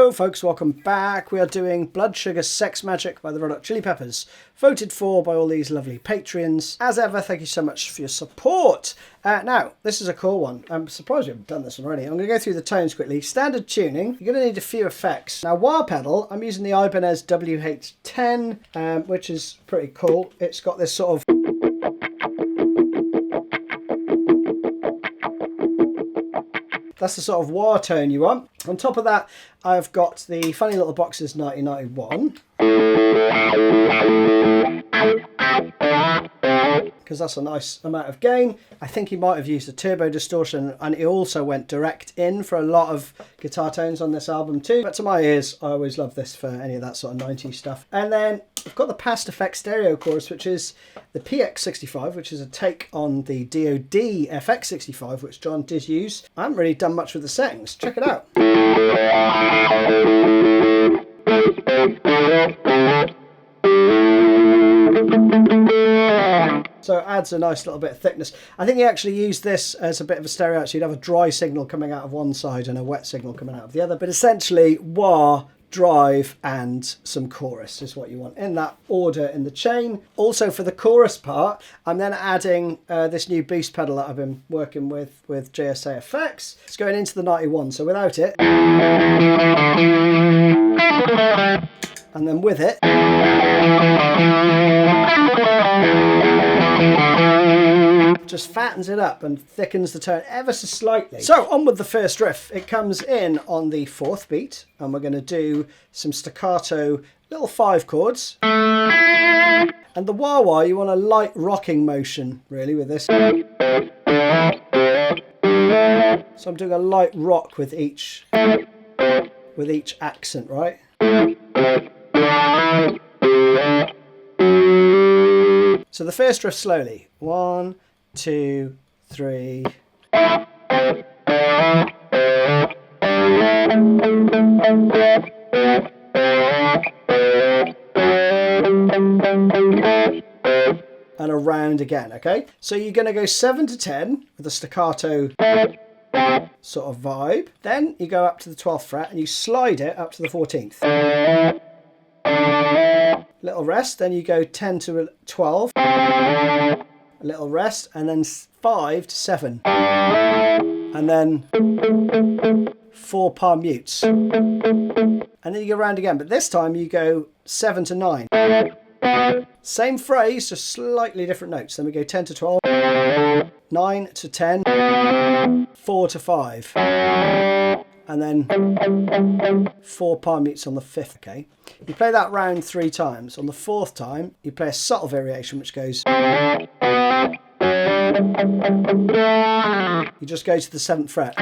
Hello folks, welcome back. We are doing Blood Sugar Sex Magik by the Red Hot Chili Peppers, voted for by all these lovely Patreons. As ever, thank you so much for your support. Now, this is a cool one. I'm surprised we haven't done this already. I'm going to go through the tones quickly. Standard tuning, you're going to need a few effects. Now, wah pedal, I'm using the Ibanez WH10, which is pretty cool. It's got this sort of... That's the sort of wah tone you want. On top of that, I've got the Funny Little Boxes 1991. Because that's a nice amount of gain. I think he might have used a turbo distortion, and he also went direct in for a lot of guitar tones on this album too. But to my ears, I always love this for any of that sort of 90s stuff. And then I've got the Past Effects stereo chorus, which is the PX65, which is a take on the DoD FX65, which John did use. I haven't really done much with the settings. Check it out. So it adds a nice little bit of thickness. I think he actually used this as a bit of a stereo. So you'd have a dry signal coming out of one side and a wet signal coming out of the other. But essentially, wah, drive, and some chorus is what you want in that order in the chain. Also for the chorus part, I'm then adding this new boost pedal that I've been working with JSA Effects. It's going into the 91, so without it, and then with it, just fattens it up and thickens the tone ever so slightly. So on with the first riff. It comes in on the 4th beat, and we're going to do some staccato little 5 chords. And the wah wah, you want a light rocking motion really with this. So I'm doing a light rock with each accent, right? So the first riff slowly. 1, 2, 3. And around again, okay? So you're going to go 7 to 10 with a staccato sort of vibe. Then you go up to the 12th fret and you slide it up to the 14th. Little rest, then you go 10 to 12. A little rest, and then 5 to 7. And then 4 palm mutes. And then you go round again, but this time you go 7 to 9. Same phrase, just slightly different notes. Then we go 10 to 12, 9 to 10, 4 to 5. And then 4 palm mutes on the 5th, okay? You play that round 3 times. On the 4th time, you play a subtle variation which goes... You just go to the 7th fret.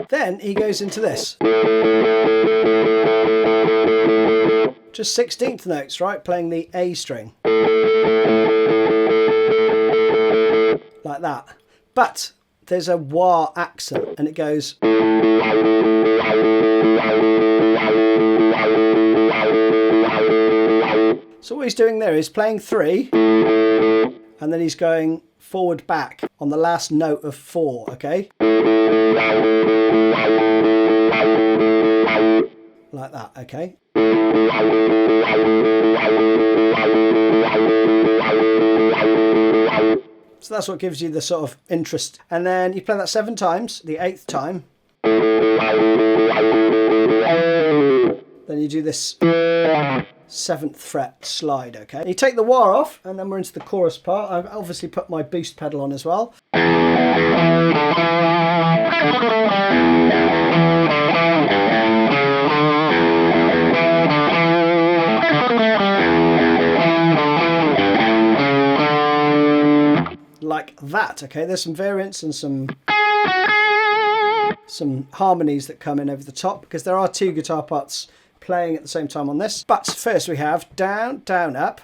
Then he goes into this. Just 16th notes, right? Playing the A string. Like that. But there's a wah accent and it goes... So what he's doing there is playing 3 and then he's going forward back on the last note of 4, okay? Like that, okay? So that's what gives you the sort of interest. And then you play that 7 times, the 8th time. Then you do this 7th fret slide, okay? You take the wah off, and then we're into the chorus part. I've obviously put my boost pedal on as well. Like that, okay? There's some variants and some harmonies that come in over the top because there are 2 guitar parts playing at the same time on this. But first we have down, down, up,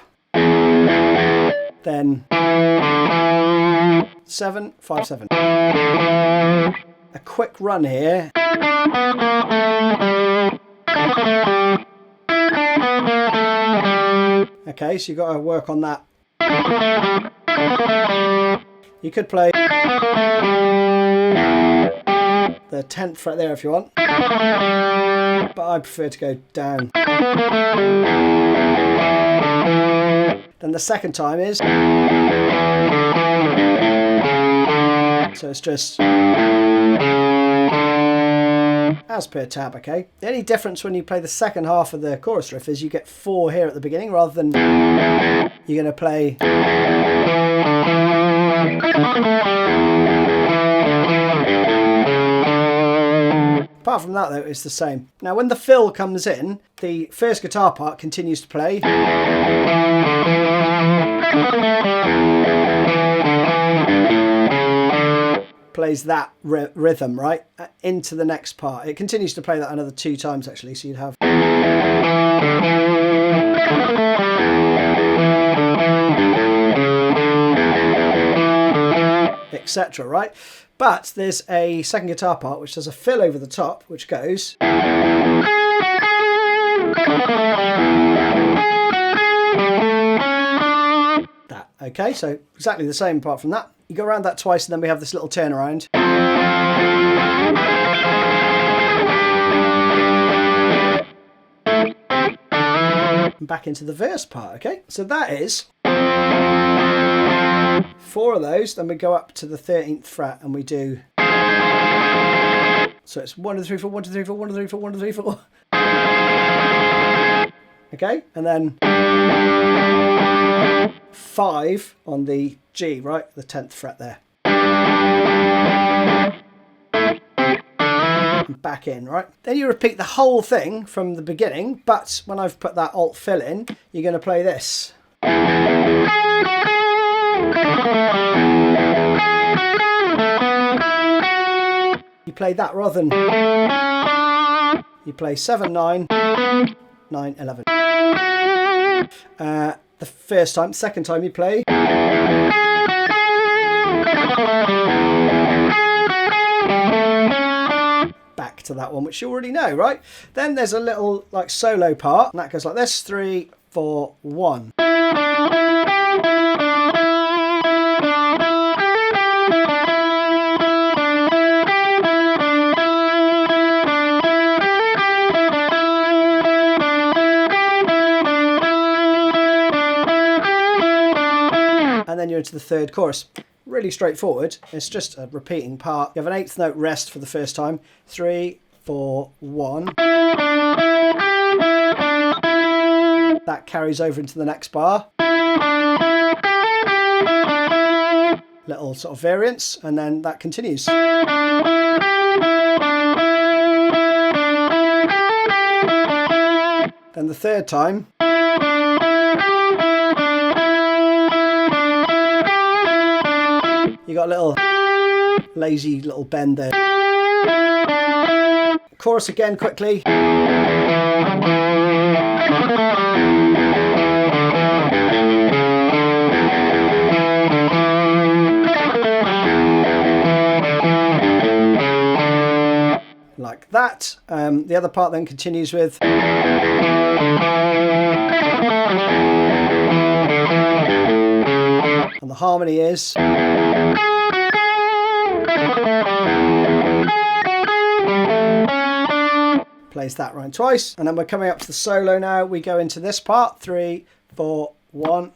then 7, 5, 7. A quick run here. Okay, so you've got to work on that. You could play the 10th fret there if you want, but I prefer to go down. Then the second time is, so it's just as per tab, okay? The only difference when you play the second half of the chorus riff is you get 4 here at the beginning rather than you're going to play. Apart from that though, it's the same. Now when the fill comes in, the first guitar part continues to play. Plays that rhythm, right, into the next part. It continues to play that another 2 times actually, so you'd have. Etc, right? But there's a second guitar part which does a fill over the top, which goes. That, okay, so exactly the same apart from that. You go around that twice and then we have this little turnaround. And back into the verse part, okay? So that is 4 of those, then we go up to the 13th fret and we do. So it's 1 2 3 4 1 2 3 4 1 2 3 4 1 2 3 4. Okay, and then 5 on the G, right, the 10th fret there. And back in, right? Then you repeat the whole thing from the beginning, but when I've put that alt fill in, you're going to play this. You play that rather than. You play 7 9 9 11. The first time, second time you play. Back to that one, which you already know, right? Then there's a little like solo part, and that goes like this: 3 4 1. And then you're into the third chorus. Really straightforward. It's just a repeating part. You have an 8th note rest for the first time. 3 4 1. That carries over into the next bar. Little sort of variance, and then that continues. Then the third time. You got a little lazy little bend there. Chorus again quickly. Like that. The other part then continues with. And the harmony is. Plays that round twice, and then we're coming up to the solo now. We go into this part. 3 4 1.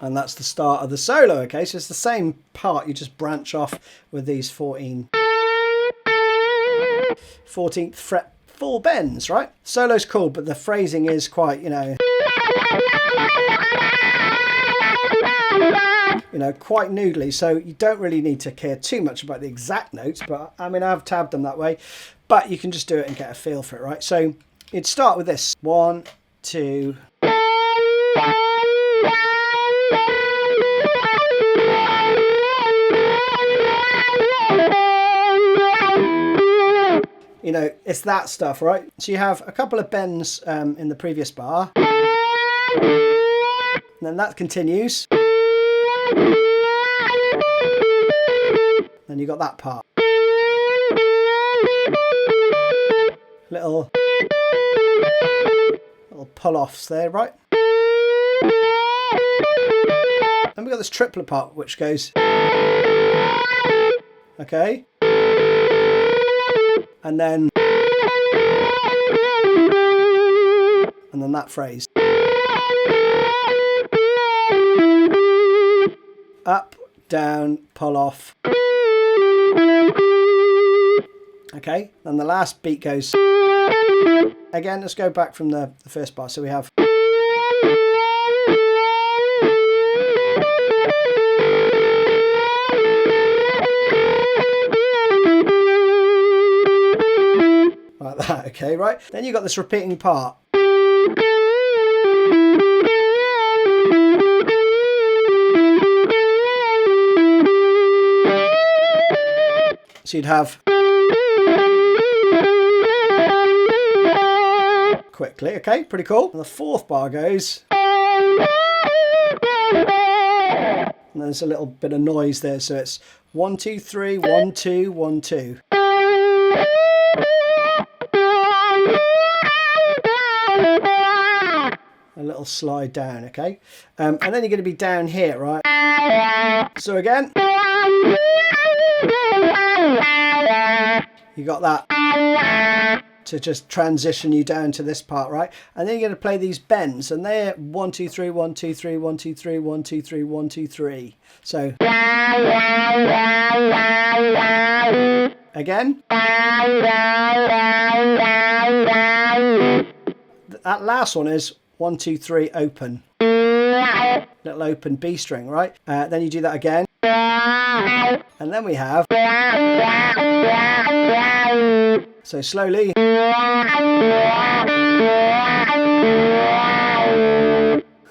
And that's the start of the solo, okay? So it's the same part, you just branch off with these 14th fret full bends, right? Solo's cool, but the phrasing is quite, you know, quite noodly, so you don't really need to care too much about the exact notes, but I mean, I've tabbed them that way, but you can just do it and get a feel for it, right? So you'd start with this. 1 2. You know, it's that stuff, right? So you have a couple of bends in the previous bar. And then that continues. Then you got that part. little pull-offs there, right? Then we've got this triplet part which goes, okay, and then that phrase. Up, down, pull off. Okay, then the last beat goes. Again, let's go back from the first bar. So we have. Like that, okay, right? Then you've got this repeating part. So you'd have quickly, okay, pretty cool. And the fourth bar goes, and there's a little bit of noise there, so it's 1 2 3 1 2 1 2. A little slide down, okay, and then you're going to be down here, right? So again. You got that to just transition you down to this part, right? And then you're going to play these bends, and they're 1 2 3 1 2 3 1 2 3 1 2 3 1 2 3. So again, that last one is 1 2 3 open, little open B string, right? Then you do that again, and then we have. So slowly.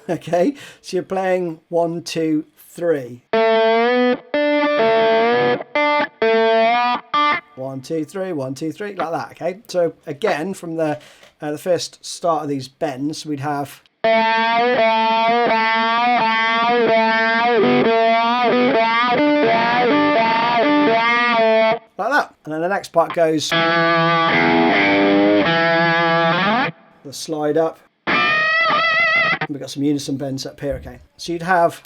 Okay, so you're playing 1 2 3. 1 2 3 1 2 3, like that. Okay, so again from the first start of these bends, we'd have. Like that, and then the next part goes the slide up. We've got some unison bends up here, okay. So you'd have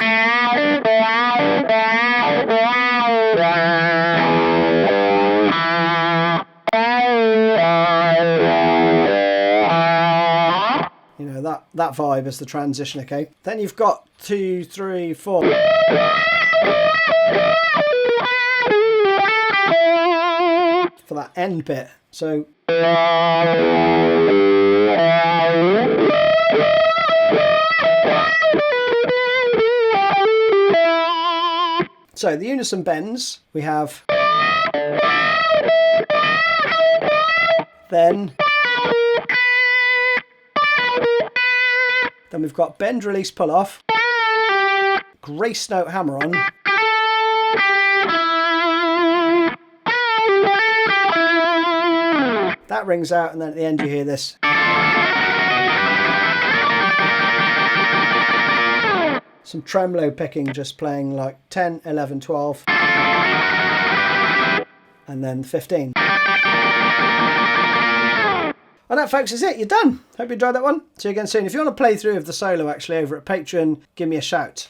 you know, that vibe is the transition, okay. Then you've got 2 3 4. For that end bit, so the unison bends we have, then we've got bend, release, pull off, grace note, hammer on. That rings out, and then at the end you hear this. Some tremolo picking, just playing like 10, 11, 12, and then 15. And that, folks, is it. You're done. Hope you enjoyed that one. See you again soon. If you want to play through of the solo actually over at Patreon, give me a shout.